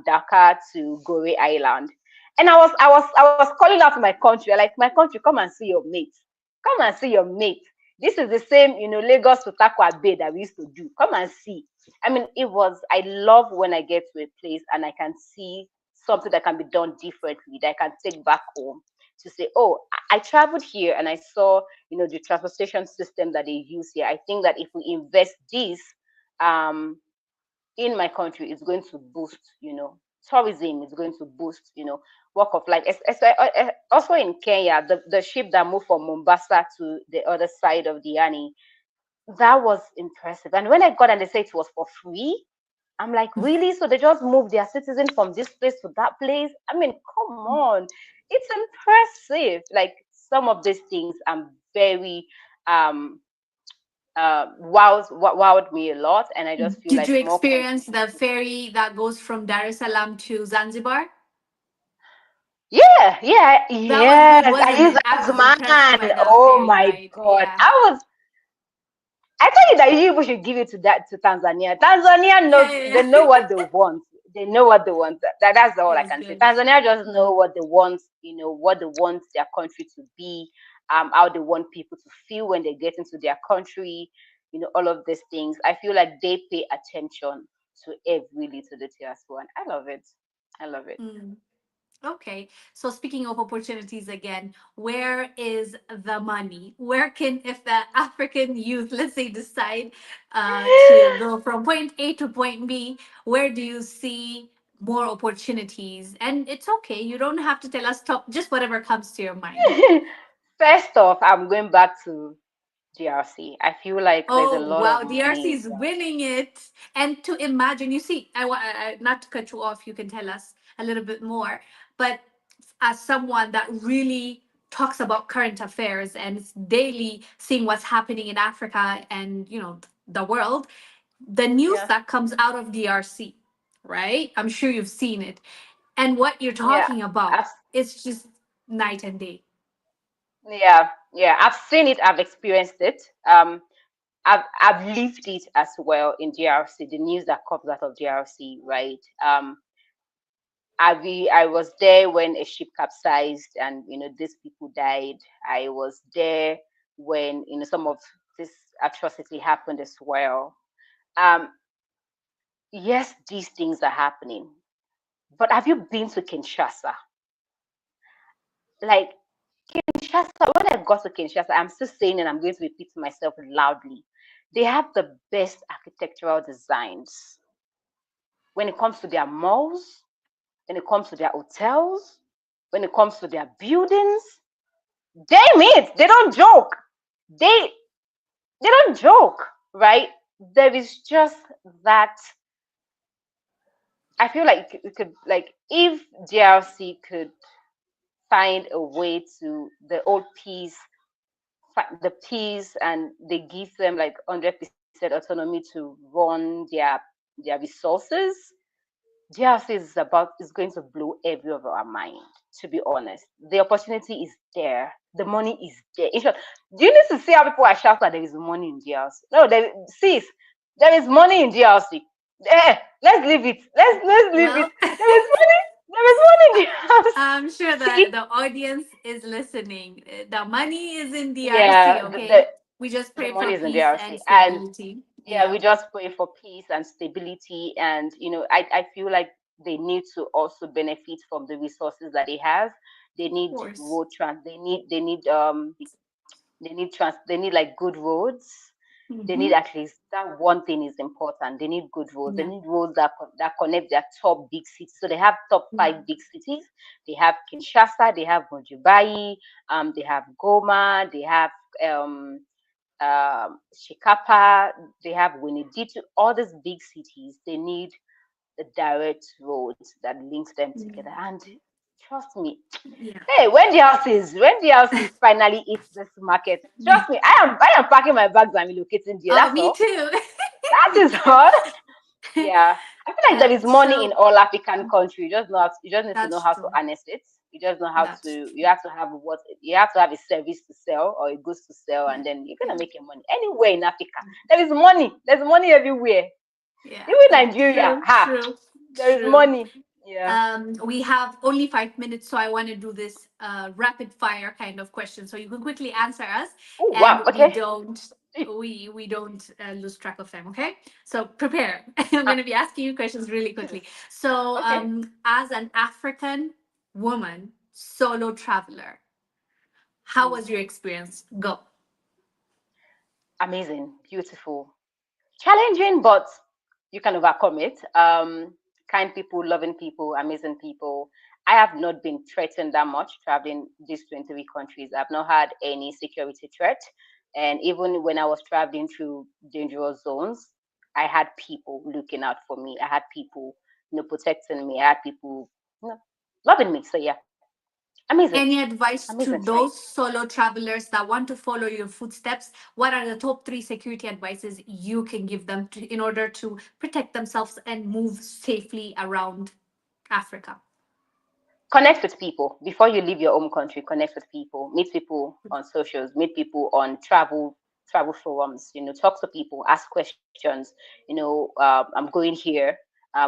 Dakar to Gore Island. And I was calling out to my country, like, my country, come and see your mates, come and see your mate. This is the same, Lagos to Takwa Bay that we used to do. Come and see. I mean, I love when I get to a place and I can see something that can be done differently, that I can take back home to say, oh, I traveled here and I saw, the transportation system that they use here. I think that if we invest this um, in my country, it's going to boost, tourism is going to boost, work of life. Also in Kenya, the ship that moved from Mombasa to the other side of the Ani, that was impressive. And when I got and they said it was for free, I'm like, really? So they just moved their citizens from this place to that place? I mean, come on. It's impressive. Like, some of these things I'm very wowed me a lot, and I just feel Did like you more countries experience need the to. ferry that goes from Dar es Salaam to Zanzibar? Yeah, yeah, That was good, yes. I wasn't use it? I as was impressed by man. that Oh ferry my ride. god. Yeah. I tell you that you people should give it to Tanzania. Tanzania knows, Yeah, they yeah, know yeah. what they want. They know what they want. That's all It I was can say. good. Tanzania just know what they want, what they want their country to be, how they want people to feel when they get into their country, all of these things. I feel like they pay attention to every little detail as well. And I love it. I love it. Mm. Okay. So speaking of opportunities again, where is the money? Where can, if the African youth, let's say, decide to go from point A to point B, where do you see more opportunities? And it's okay. You don't have to tell us top, just whatever comes to your mind. First off, I'm going back to DRC. I feel like there's a Oh lot of wow, DRC money in is winning it. And to imagine, you see, not to cut you off, you can tell us a little bit more. But as someone that really talks about current affairs and is daily seeing what's happening in Africa and the world, the news yeah, that comes out of DRC, right? I'm sure you've seen it, and what you're yeah. talking about, I've it's just night and day. yeah. I've seen it. I've experienced it. I've lived it as well in DRC. The news that comes out of DRC, right? I was there when a ship capsized and these people died. I was there when some of this atrocity happened as well. Um, yes, these things are happening. But have you been to Kinshasa? Like, Kinshasa, when I got to Kinshasa, I'm still saying, and I'm going to repeat to myself loudly, they have the best architectural designs when it comes to their malls, when it comes to their hotels, when it comes to their buildings. Damn it, they don't joke. They they don't joke, right? There is just that. I feel like it could, like, if GRC could find a way to the old peace, the peace, and they give them like 100% autonomy to run their resources. GRC is going to blow every of our mind. To be honest, the opportunity is there, the money is there. In short, do you need to see how people are shouting that there is money in GRC? No, there is money in GRC. Let's leave it. Let's leave it. Well, There is money. There is money in I'm sure GRC. that the audience is listening. The money is in DRC, Yeah, okay? We just the pray for money is in peace DRC, and and stability. yeah, Yeah, we just pray for peace and stability, and I feel like they need to also benefit from the resources that they have. They of need course. road trans. They need like good roads. They need, Mm-hmm. at least that one thing is important. They need good roads. They Yeah. need roads that connect their top big cities. So they have top Yeah. five big cities. They have Kinshasa. They have Mojubai. They have Goma. They have Shikapa, they have Winnie-Ditu, all these big cities, they need a direct road that links them together. Mm. And trust me, Yeah. hey, when the houses finally hit this market, trust me, I am packing my bags and relocating there. Oh, That's me all. too. That Me is too. all. Yeah. I feel like there is money in So all African countries. You just need to know that's how to true. harness it. You just know how That's to. You true. have to have what you have to have a service to sell or a goods to sell, Yeah. and then you're gonna Yeah. make your money anywhere in Africa. There is money. There's money everywhere. Yeah. Even Nigeria, True. ha, True. there is True. money. Yeah. We have only 5 minutes, so I want to do this rapid fire kind of question, so you can quickly answer us, Oh and wow. Okay. we don't lose track of time. Okay, so prepare. I'm going to be asking you questions really quickly. So, Okay. as an African woman solo traveler, how Mm. was your experience? Go. Amazing, beautiful, challenging, but you can overcome it. Kind people, loving people, amazing people. I have not been threatened that much traveling these 23 countries. I've not had any security threat. And even when I was traveling through dangerous zones, I had people looking out for me. I had people, protecting me. I had people, loving me. So yeah, amazing, Any advice amazing to time. those solo travelers that want to follow your footsteps? What are the top three security advices you can give them in order to protect themselves and move safely around Africa? Connect with people before you leave your home country. Connect with people, meet people on socials, meet people on travel forums, talk to people, ask questions. I'm going here.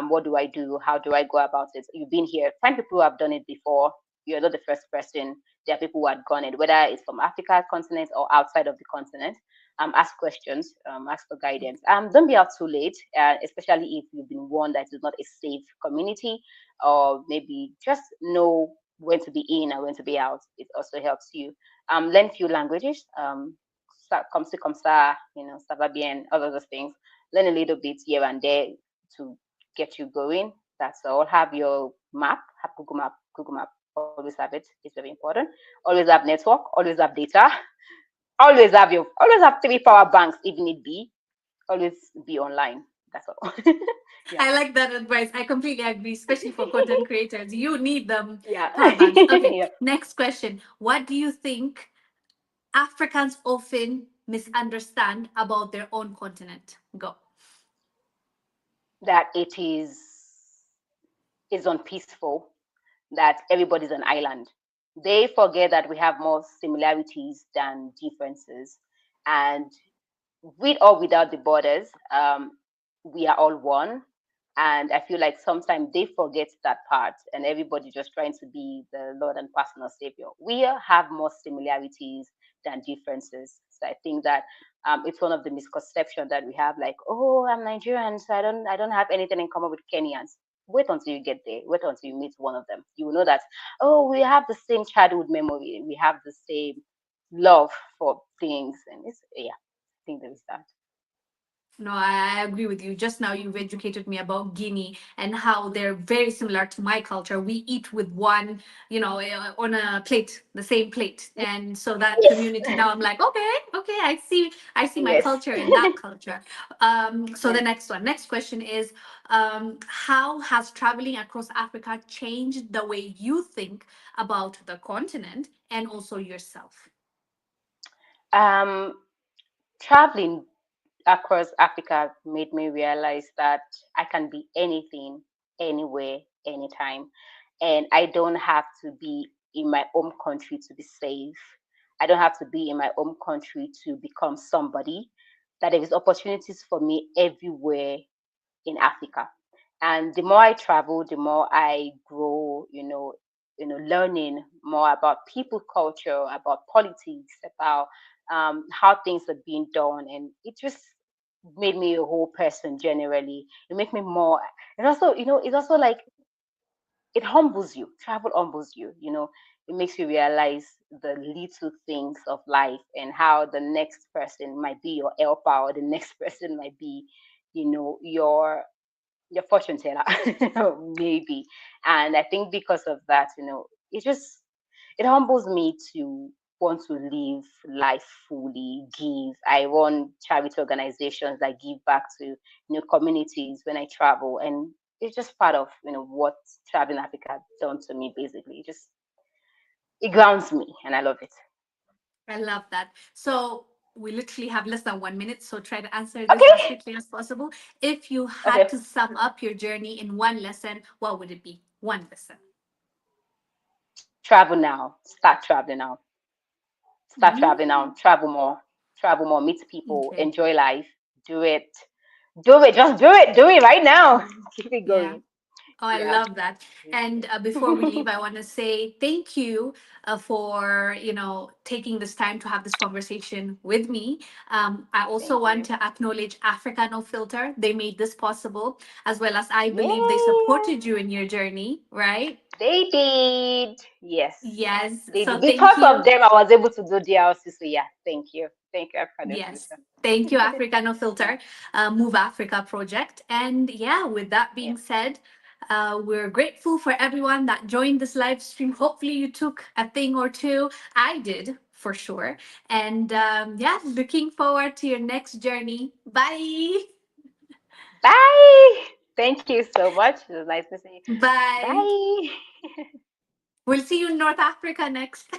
What do I do? How do I go about it? You've been here. Find people who have done it before. You're not the first person. There are people who had gone it, whether it's from Africa continent or outside of the continent. Ask questions, ask for guidance. Don't be out too late, especially if you've been warned that it's not a safe community, or maybe just know when to be in and when to be out. It also helps you. Learn few languages. Comme si, comme ça, ça va bien, all of those things. Learn a little bit here and there to get you going. That's all. Have your map, have Google Map, Google Map. Always have it. It's very important. Always have network. Always have data. Always have three power banks if need be. Always be online. That's all. Yeah. I like that advice. I completely agree, especially for content creators. You need them Yeah. power banks. Okay, Yeah. next question. What do you think Africans often misunderstand about their own continent? Go. That is unpeaceful, that everybody's an island. They forget that we have more similarities than differences. And with or without the borders, we are all one. And I feel like sometimes they forget that part, and everybody just trying to be the Lord and personal Savior. We have more similarities than differences. So I think that it's one of the misconceptions that we have, like, oh, I'm Nigerian, so I don't have anything in common with Kenyans. Wait until you get there. Wait until you meet one of them. You will know that, oh, we have the same childhood memory. We have the same love for things, and it's yeah, I think there is that. No, I agree with you. Just now, you've educated me about Guinea and how they're very similar to my culture. We eat with one, on a plate, the same plate, and so that Yes. community. Now I'm like, okay, okay, I see my Yes. culture in that culture. So the Yes. next question is, how has traveling across Africa changed the way you think about the continent and also yourself? Um, Traveling across Africa made me realize that I can be anything, anywhere, anytime. And I don't have to be in my home country to be safe. I don't have to be in my home country to become somebody. That there is opportunities for me everywhere in Africa. And the more I travel, the more I grow, learning more about people culture, about politics, about how things are being done. And it just made me a whole person generally. It made me more, and also, it's also like it humbles you. Travel humbles you, it makes you realize the little things of life and how the next person might be your helper, or the next person might be, your fortune teller, maybe. And I think because of that, it humbles me to want to live life fully, give. I run charity organizations that give back to communities when I travel, and it's just part of what traveling Africa done to me. Basically, it grounds me, and I love it. I love that. So we literally have less than 1 minute, so try to answer this as Okay. quickly as possible. If you had Okay. to sum up your journey in one lesson, what would it be? One lesson. travel now. Start traveling now. Start traveling now. Mm, Travel more. Travel more. Meet people. okay. Enjoy life. Do it. Do it. Just do it. Do it right now. Keep it Yeah. going. Oh, I Yeah. love that. And before we leave, I want to say thank you for taking this time to have this conversation with me. I also Thank want you. to acknowledge Africa No Filter. They made this possible, as well as I believe they Yay! supported you in your journey, right? They did. Yes. Yes. They So did. thank Because of you. them, I was able to do DRC. So yeah, thank you. Thank you, African Yes. Future. Thank you, Africa No Filter, Move Africa project. And yeah, with that Yeah. being said, we're grateful for everyone that joined this live stream. Hopefully, you took a thing or two. I did for sure. And yeah, looking forward to your next journey. Bye. Bye. Thank you so much. It was nice to see you. Bye. Bye. We'll see you in North Africa next.